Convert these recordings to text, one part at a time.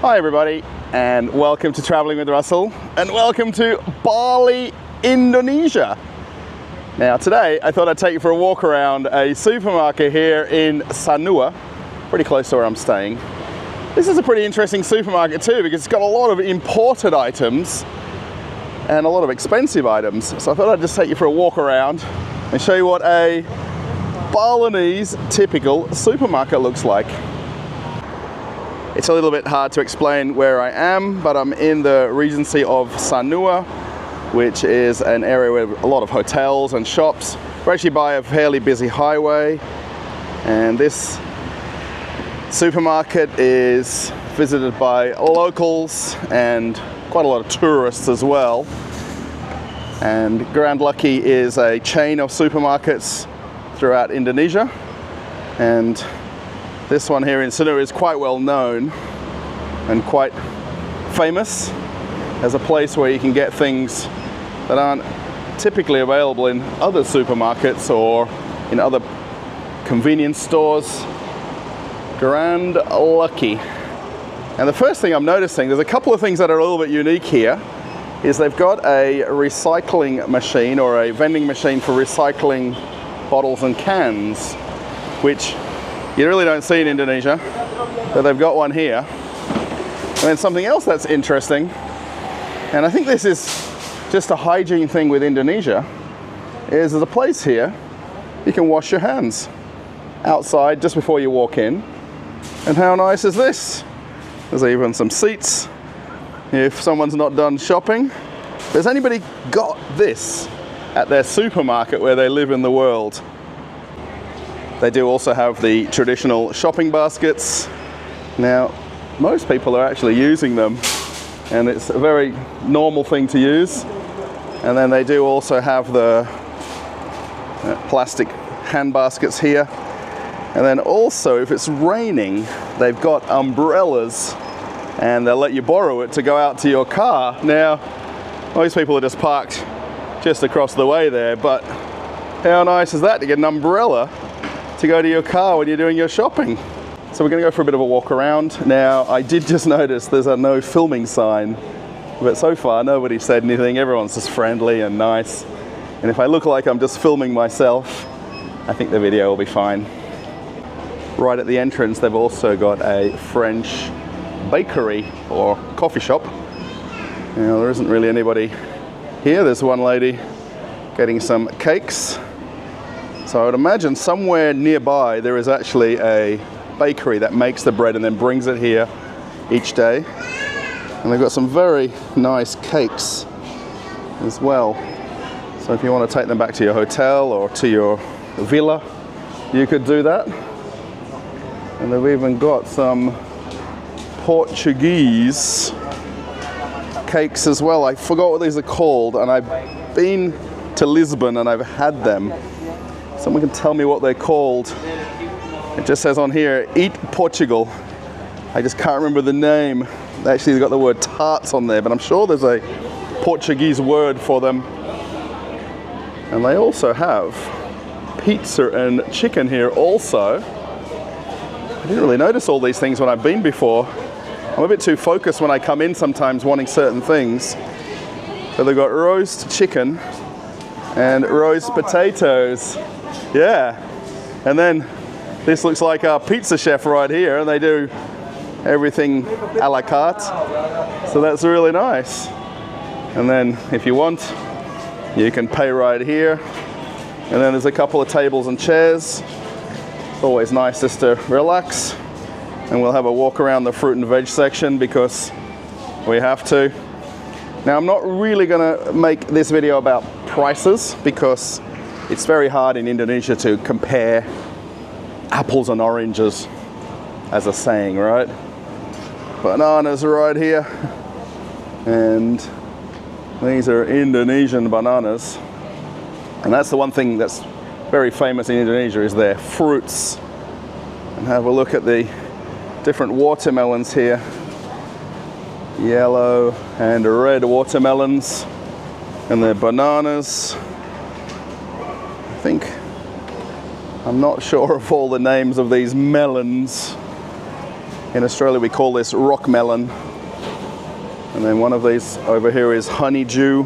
Hi everybody, and welcome to Traveling with Russell, and welcome to Bali, Indonesia. Now today I thought I'd take you for a walk around a supermarket here in Sanur, pretty close to where I'm staying. This is a pretty interesting supermarket too, because it's got a lot of imported items and a lot of expensive items. So I thought I'd just take you for a walk around and show you what a Balinese typical supermarket looks like. It's a little bit hard to explain where I am, but I'm in the Regency of Sanur, which is an area with a lot of hotels and shops. We're actually by a fairly busy highway, and this supermarket is visited by locals and quite a lot of tourists as well. And GrandLucky is a chain of supermarkets throughout Indonesia, and this one here in Sanur is quite well known and quite famous as a place where you can get things that aren't typically available in other supermarkets or in other convenience stores. GrandLucky. And the first thing I'm noticing, there's a couple of things that are a little bit unique here, is they've got a recycling machine or a vending machine for recycling bottles and cans, which you really don't see in Indonesia, but they've got one here. And then something else that's interesting, and I think this is just a hygiene thing with Indonesia, is there's a place here you can wash your hands outside just before you walk in. And how nice is this? There's even some seats if someone's not done shopping. Has anybody got this at their supermarket where they live in the world? They do also have the traditional shopping baskets. Now, most people are actually using them, and it's a very normal thing to use. And then they do also have the plastic hand baskets here. And then also, if it's raining, they've got umbrellas, and they'll let you borrow it to go out to your car. Now, most people are just parked just across the way there, but how nice is that to get an umbrella to go to your car when you're doing your shopping? So we're going to go for a bit of a walk around. Now, I did just notice there's a no filming sign, but so far nobody said anything. Everyone's just friendly and nice. And if I look like I'm just filming myself, I think the video will be fine. Right at the entrance, they've also got a French bakery or coffee shop. Now, there isn't really anybody here. There's one lady getting some cakes. So I would imagine somewhere nearby there is actually a bakery that makes the bread and then brings it here each day. And they've got some very nice cakes as well. So if you want to take them back to your hotel or to your villa, you could do that. And they've even got some Portuguese cakes as well. I forgot what these are called, and I've been to Lisbon and I've had them. Someone can tell me what they're called. It just says on here, Eat Portugal. I just can't remember the name. Actually, they've got the word tarts on there, but I'm sure there's a Portuguese word for them. And they also have pizza and chicken here also. I didn't really notice all these things when I've been before. I'm a bit too focused when I come in sometimes wanting certain things. So they've got roast chicken and roast potatoes. Yeah, and then this looks like our pizza chef right here, and they do everything a la carte, so that's really nice. And then if you want, you can pay right here, and then there's a couple of tables and chairs. It's always nice just to relax, and we'll have a walk around the fruit and veg section because we have to. Now, I'm not really gonna make this video about prices because it's very hard in Indonesia to compare apples and oranges, as a saying, right? Bananas are right here, and these are Indonesian bananas. And that's the one thing that's very famous in Indonesia, is their fruits. And have a look at the different watermelons here. Yellow and red watermelons, and their bananas. I'm not sure of all the names of these melons, In Australia we call this rock melon. And then one of these over here is honeydew.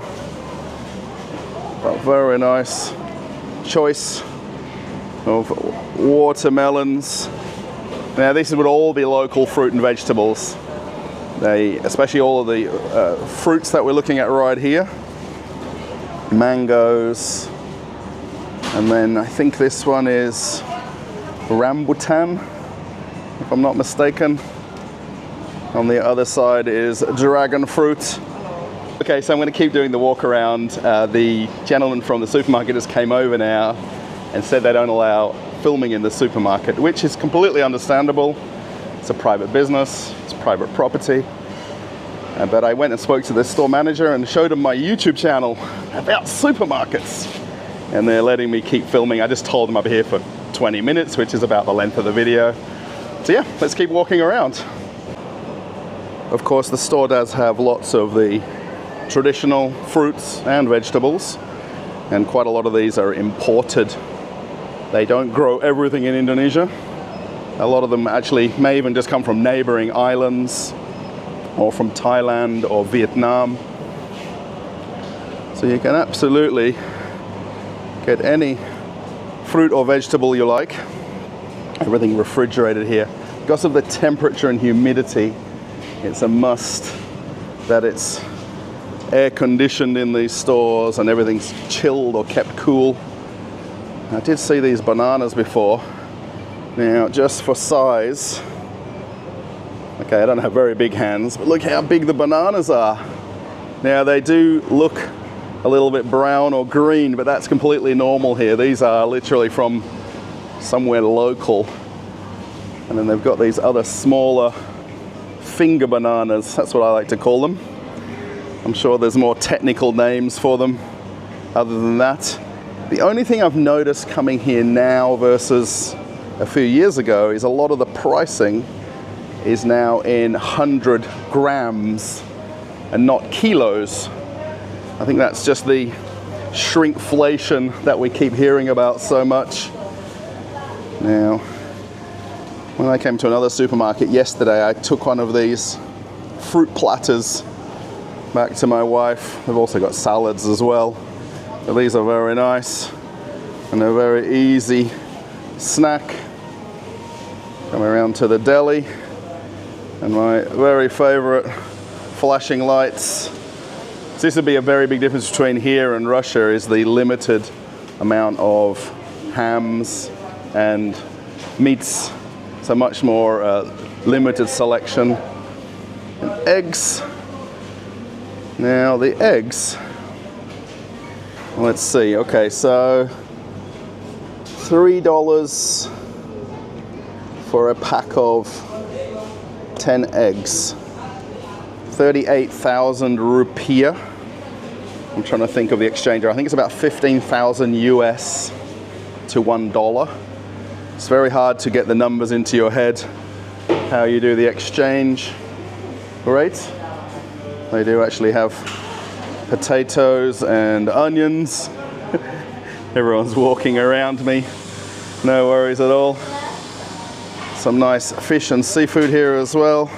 A very nice choice of watermelons. Now these would all be local fruit and vegetables. Especially all of the fruits that we're looking at right here. Mangoes. And then I think this one is rambutan, if I'm not mistaken. On the other side is dragon fruit. Okay, so I'm going to keep doing the walk around. The gentleman from the supermarket just came over now and said they don't allow filming in the supermarket, which is completely understandable. It's a private business, it's private property. But I went and spoke to the store manager and showed him my YouTube channel about supermarkets. And they're letting me keep filming. I just told them I'll be here for 20 minutes, which is about the length of the video. So yeah, let's keep walking around. Of course, the store does have lots of the traditional fruits and vegetables, and quite a lot of these are imported. They don't grow everything in Indonesia. A lot of them actually may even just come from neighboring islands or from Thailand or Vietnam. So you can absolutely get any fruit or vegetable you like. Everything refrigerated here. Because of the temperature and humidity, it's a must that it's air conditioned in these stores and everything's chilled or kept cool. I did see these bananas before. Now, just for size, okay, I don't have very big hands, but look how big the bananas are. Now, they do look a little bit brown or green, but that's completely normal here. These are literally from somewhere local. And then they've got these other smaller finger bananas. That's what I like to call them. I'm sure there's more technical names for them other than that. The only thing I've noticed coming here now versus a few years ago is a lot of the pricing is now in 100 grams and not kilos. I think that's just the shrinkflation that we keep hearing about so much. Now, when I came to another supermarket yesterday, I took one of these fruit platters back to my wife. They've also got salads as well. But these are very nice and a very easy snack. Come around to the deli, and my very favorite flashing lights. So this would be a very big difference between here and Russia, is the limited amount of hams and meats. So much more limited selection. And eggs. Now the eggs, let's see, okay, so $3 for a pack of 10 eggs. 38,000 rupiah. I'm trying to think of the exchange rate. I think it's about 15,000 US to $1. It's very hard to get the numbers into your head, how you do the exchange rate. They do actually have potatoes and onions. Everyone's walking around me. No worries at all. Some nice fish and seafood here as well.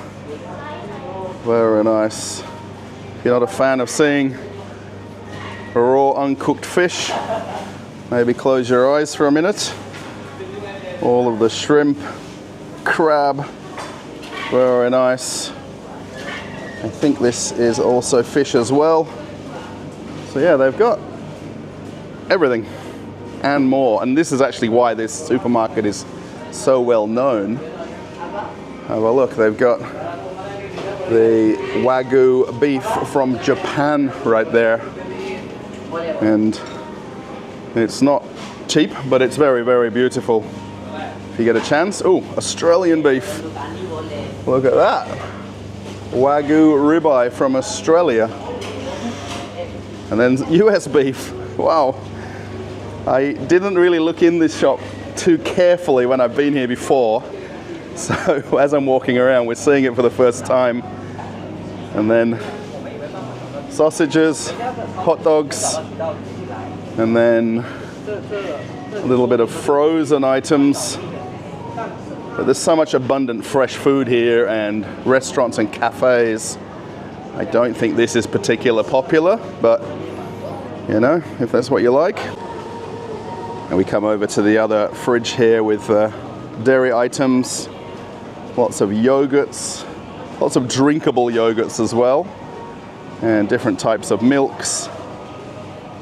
Very nice. If you're not a fan of seeing raw uncooked fish, maybe close your eyes for a minute. All of the shrimp, crab, very nice. I think this is also fish as well. So yeah, they've got everything and more. And this is actually why this supermarket is so well known. Have a look, they've got the Wagyu beef from Japan right there. And it's not cheap, but it's very, very beautiful. If you get a chance. Oh, Australian beef. Look at that. Wagyu ribeye from Australia. And then US beef. Wow. I didn't really look in this shop too carefully when I've been here before. So as I'm walking around, we're seeing it for the first time. And then sausages, hot dogs, and then a little bit of frozen items. But there's so much abundant fresh food here and restaurants and cafes. I don't think this is particularly popular, but you know, if that's what you like. And we come over to the other fridge here with dairy items, lots of yogurts, lots of drinkable yogurts as well, and different types of milks.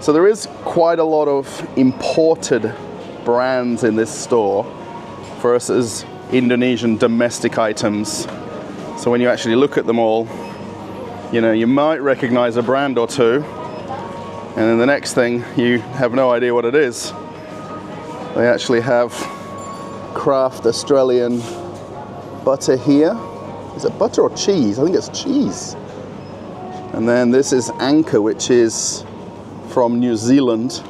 So there is quite a lot of imported brands in this store versus Indonesian domestic items. So when you actually look at them all, you know, you might recognize a brand or two, and then the next thing, you have no idea what it is. They actually have craft Australian butter here. Is it butter or cheese? I think it's cheese. And then this is Anchor, which is from New Zealand.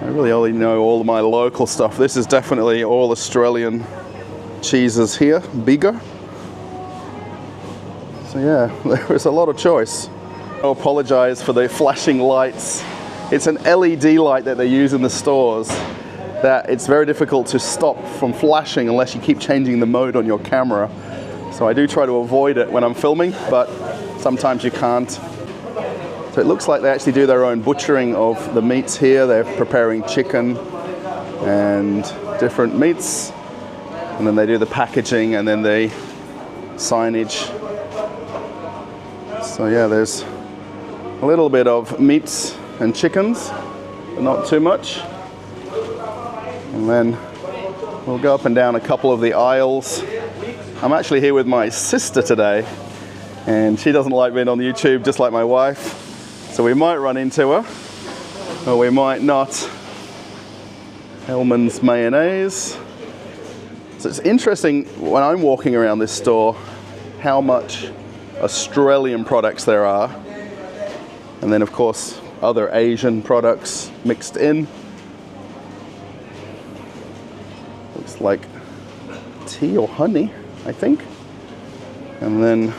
I really only know all of my local stuff. This is definitely all Australian cheeses here, bigger. So yeah, there is a lot of choice. I apologize for the flashing lights. It's an LED light that they use in the stores that it's very difficult to stop from flashing unless you keep changing the mode on your camera. So I do try to avoid it when I'm filming, but sometimes you can't. So it looks like they actually do their own butchering of the meats here. They're preparing chicken and different meats, and then they do the packaging and then the signage. So yeah, there's a little bit of meats and chickens, but not too much. And then we'll go up and down a couple of the aisles. I'm actually here with my sister today, and she doesn't like being on YouTube, just like my wife. So we might run into her, or we might not. Hellmann's mayonnaise. So it's interesting when I'm walking around this store how much Australian products there are, and then of course other Asian products mixed in. Looks like tea or honey, I think. And then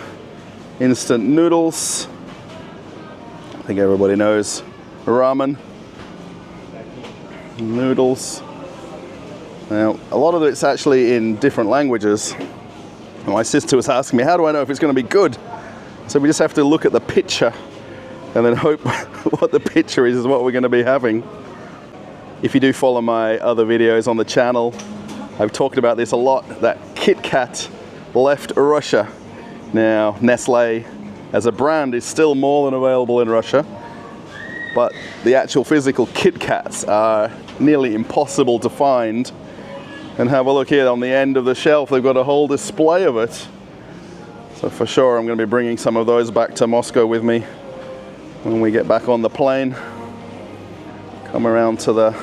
instant noodles. I think everybody knows ramen. Noodles. Now, a lot of it's actually in different languages. My sister was asking me, how do I know if it's going to be good? So we just have to look at the picture and then hope what the picture is what we're going to be having. If you do follow my other videos on the channel, I've talked about this a lot, that Kit Kat left Russia. Now, Nestle as a brand is still more than available in Russia, but the actual physical Kit Kats are nearly impossible to find. And have a look here on the end of the shelf, they've got a whole display of it. So for sure I'm going to be bringing some of those back to Moscow with me when we get back on the plane. Come around to the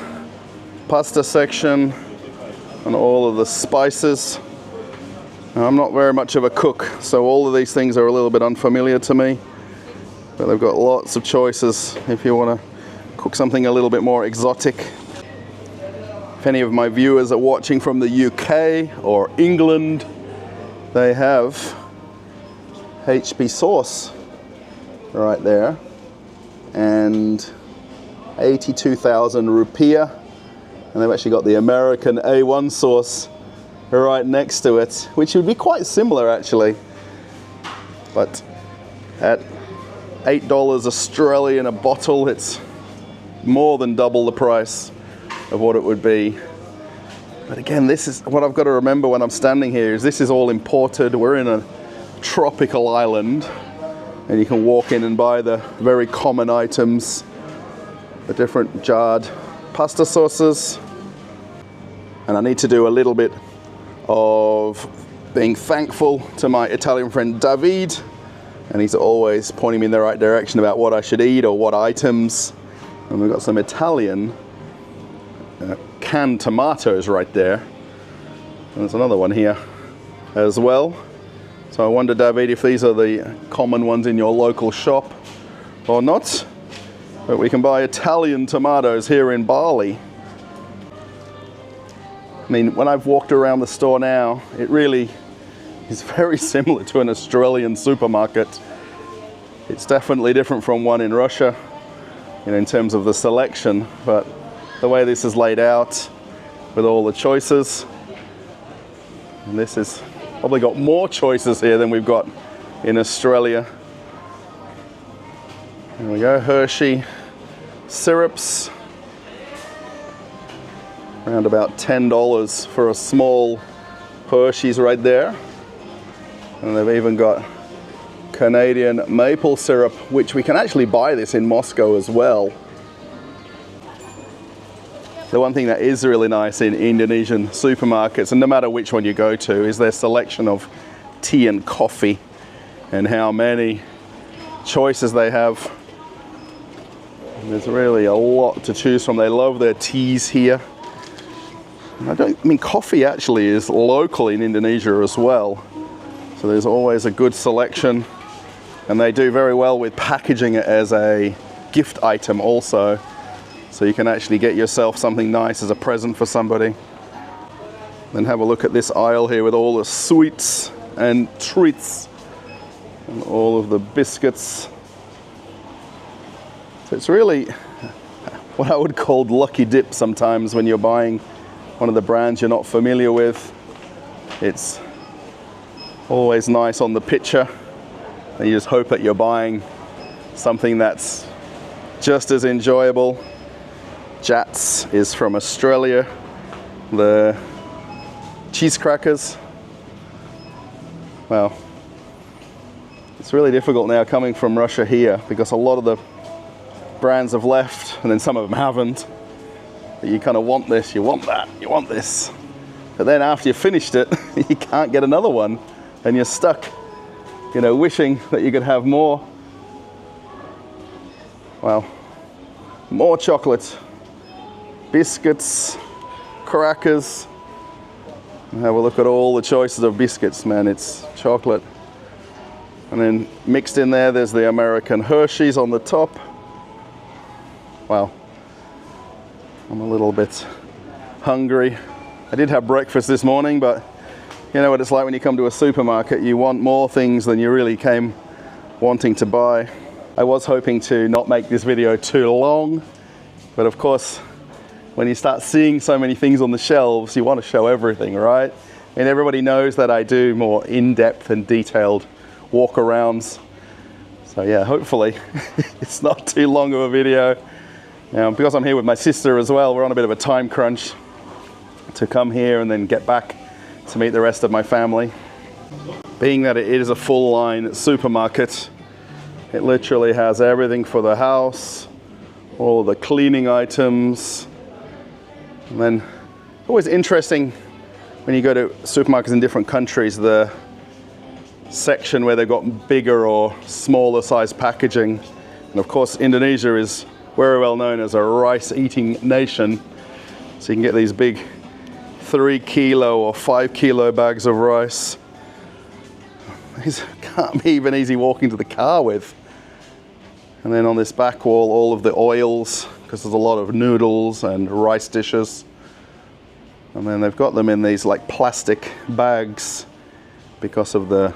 pasta section and all of the spices. Now, I'm not very much of a cook, so all of these things are a little bit unfamiliar to me, but they've got lots of choices if you want to cook something a little bit more exotic. If any of my viewers are watching from the UK or England, they have HP sauce right there, and 82,000 rupiah, and they've actually got the American A1 sauce right next to it, which would be quite similar actually, but at $8 Australian a bottle, it's more than double the price of what it would be. But again, this is what I've got to remember when I'm standing here, is this is all imported. We're in a tropical island, and you can walk in and buy the very common items, the different jarred pasta sauces. And I need to do a little bit of being thankful to my Italian friend David, and he's always pointing me in the right direction about what I should eat or what items. And we've got some Italian canned tomatoes right there, and there's another one here as well. So I wonder, David, if these are the common ones in your local shop or not. But we can buy Italian tomatoes here in Bali. I mean, when I've walked around the store now, it really is very similar to an Australian supermarket. It's definitely different from one in Russia, you know, in terms of the selection, but the way this is laid out with all the choices, And this is probably got more choices here than we've got in Australia. There we go, Hershey syrups. Around about $10 for a small Hershey's right there. And they've even got Canadian maple syrup, which we can actually buy this in Moscow as well. The one thing that is really nice in Indonesian supermarkets, and no matter which one you go to, is their selection of tea and coffee and how many choices they have. And there's really a lot to choose from. They love their teas here. And I mean, coffee actually is local in Indonesia as well. So there's always a good selection. And they do very well with packaging it as a gift item also. So you can actually get yourself something nice as a present for somebody. Then have a look at this aisle here with all the sweets and treats and all of the biscuits. So it's really what I would call lucky dip sometimes when you're buying one of the brands you're not familiar with. It's always nice on the picture, and you just hope that you're buying something that's just as enjoyable. Jats is from Australia. The cheese crackers. Well, it's really difficult now coming from Russia here because a lot of the brands have left and then some of them haven't. But you kind of want this, you want that, you want this. But then after you've finished it, you can't get another one and you're stuck, you know, wishing that you could have more. Well, more chocolate. Biscuits, crackers. Have a look at all the choices of biscuits, man. It's chocolate. And then mixed in there, there's the American Hershey's on the top. Wow. I'm a little bit hungry. I did have breakfast this morning, but you know what it's like when you come to a supermarket. You want more things than you really came wanting to buy. I was hoping to not make this video too long, but of course, when you start seeing so many things on the shelves, you want to show everything, right? And everybody knows that I do more in-depth and detailed walk-arounds. So yeah, hopefully it's not too long of a video. Because I'm here with my sister as well, we're on a bit of a time crunch to come here and then get back to meet the rest of my family. Being that it is a full-line supermarket, it literally has everything for the house, all the cleaning items. And then always interesting when you go to supermarkets in different countries, the section where they've got bigger or smaller size packaging. And of course, Indonesia is very well known as a rice eating nation. So you can get these big 3 kilo or 5 kilo bags of rice. These can't be even easy walking to the car with. And then on this back wall, all of the oils, because there's a lot of noodles and rice dishes. And then they've got them in these like plastic bags because of the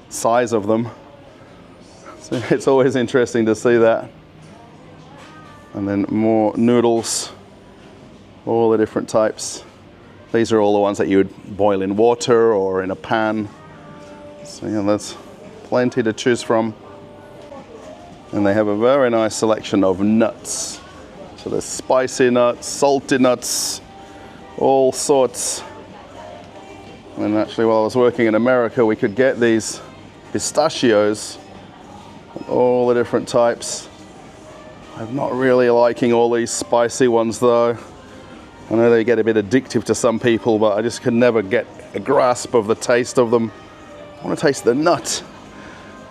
size of them. So it's always interesting to see that. And then more noodles, all the different types. These are all the ones that you would boil in water or in a pan. So yeah, there's plenty to choose from. And they have a very nice selection of nuts. So there's spicy nuts, salty nuts, all sorts. And actually, while I was working in America, we could get these pistachios, all the different types. I'm not really liking all these spicy ones though. I know they get a bit addictive to some people, but I just can never get a grasp of the taste of them. I want to taste the nut.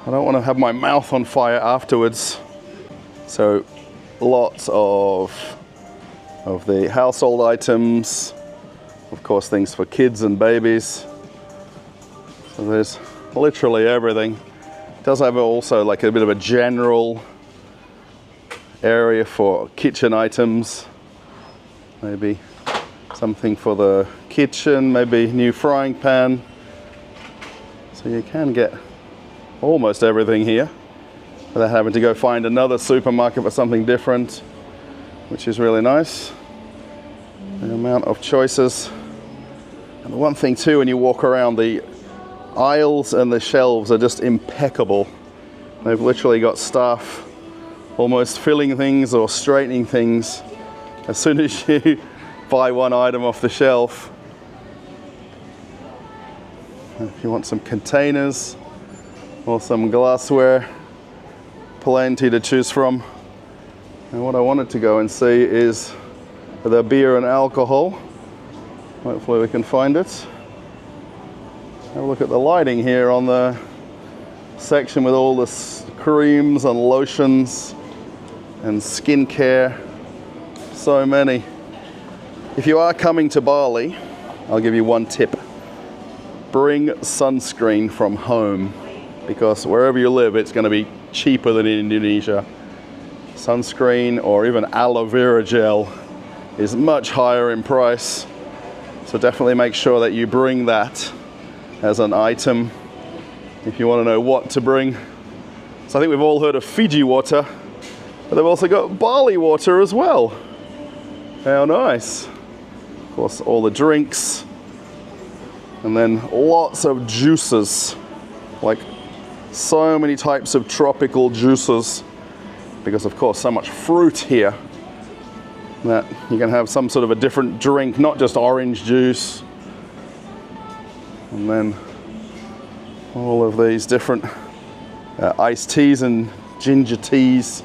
I don't want to have my mouth on fire afterwards. So lots of the household items, of course things for kids and babies. So there's literally everything. It does have also like a bit of a general area for kitchen items. Maybe something for the kitchen, maybe new frying pan. So you can get almost everything here without having to go find another supermarket for something different, which is really nice. The amount of choices And the one thing too, when you walk around, the aisles and the shelves are just impeccable. They've literally got staff almost filling things or straightening things as soon as you buy one item off the shelf. If you want some containers or some glassware, plenty to choose from. And what I wanted to go and see is the beer and alcohol. Hopefully we can find it. Have a look at the lighting here on the section with all the creams and lotions and skincare. So many. If you are coming to Bali, I'll give you one tip. Bring sunscreen from home, because wherever you live, it's going to be cheaper than in Indonesia. Sunscreen or even aloe vera gel is much higher in price. So definitely make sure that you bring that as an item if you want to know what to bring. So I think we've all heard of Fiji water, but they've also got Bali water as well. How nice. Of course, all the drinks, and then lots of juices, like so many types of tropical juices, because of course so much fruit here that you can have some sort of a different drink, not just orange juice. And then all of these different iced teas and ginger teas,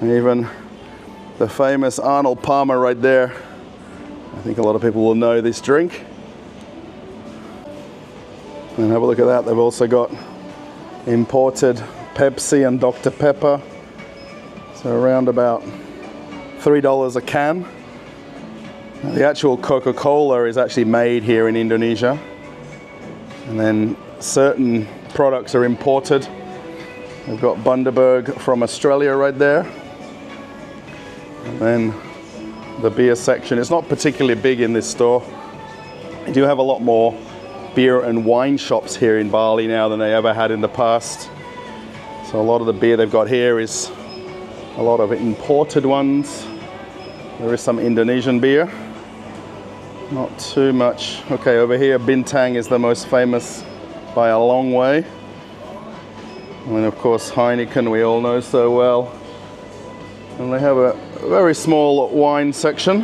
and even the famous Arnold Palmer right there. I think a lot of people will know this drink. And have a look at that. They've also got imported Pepsi and Dr. Pepper. So around about $3 a can. The actual Coca-Cola is actually made here in Indonesia. And then certain products are imported. We've got Bundaberg from Australia right there. And then the beer section. It's not particularly big in this store. They do have a lot more beer and wine shops here in Bali now than they ever had in the past. So a lot of the beer they've got here is a lot of imported ones. There is some Indonesian beer. Not too much. Okay, over here Bintang is the most famous by a long way. And then of course Heineken we all know so well. And they have a very small wine section.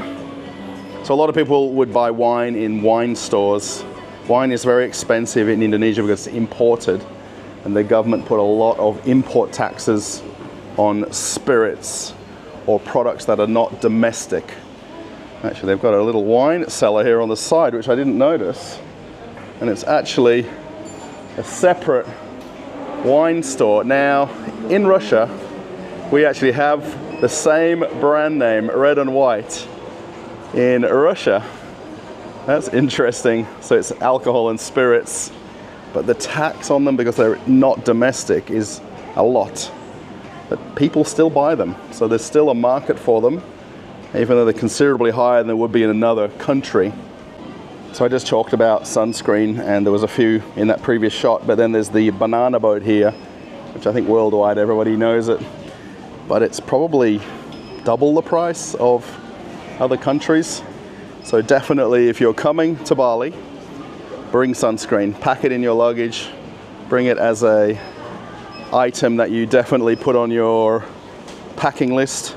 So a lot of people would buy wine in wine stores. Wine is very expensive in Indonesia because it's imported, and the government put a lot of import taxes on spirits or products that are not domestic. Actually, they've got a little wine cellar here on the side, which I didn't notice. And it's actually a separate wine store. Now, in Russia, we actually have the same brand name, red and white, in Russia. That's interesting. So it's alcohol and spirits, but the tax on them, because they're not domestic, is a lot. But people still buy them. So there's still a market for them, even though they're considerably higher than they would be in another country. So I just talked about sunscreen, and there was a few in that previous shot, but then there's the banana boat here, which I think worldwide everybody knows it. But it's probably double the price of other countries. So definitely, if you're coming to Bali, bring sunscreen, pack it in your luggage, bring it as a item that you definitely put on your packing list.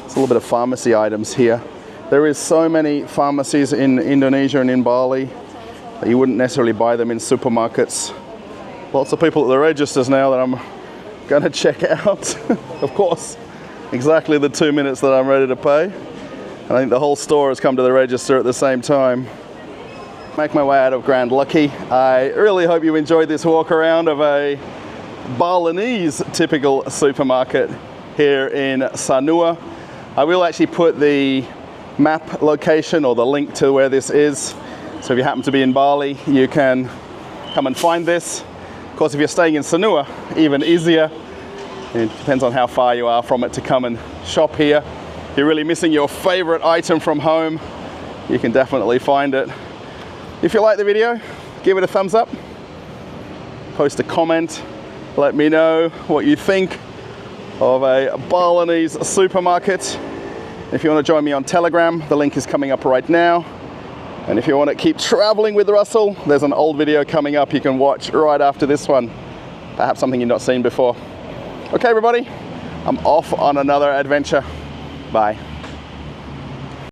It's a little bit of pharmacy items here. There is so many pharmacies in Indonesia and in Bali that you wouldn't necessarily buy them in supermarkets. Lots of people at the registers now that I'm going to check out. Of course, exactly the 2 minutes that I'm ready to pay. And I think the whole store has come to the register at the same time. Make my way out of GrandLucky. I really hope you enjoyed this walk around of a Balinese typical supermarket here in Sanur. I will actually put the map location or the link to where this is. So if you happen to be in Bali, you can come and find this. Of course, if you're staying in Sanur, even easier. It depends on how far you are from it to come and shop here. If you're really missing your favorite item from home, you can definitely find it. If you like the video, give it a thumbs up, post a comment, let me know what you think of a Balinese supermarket. If you want to join me on Telegram, the link is coming up right now. And if you want to keep traveling with Russell, there's an old video coming up you can watch right after this one. Perhaps something you've not seen before. Okay, everybody, I'm off on another adventure. Bye.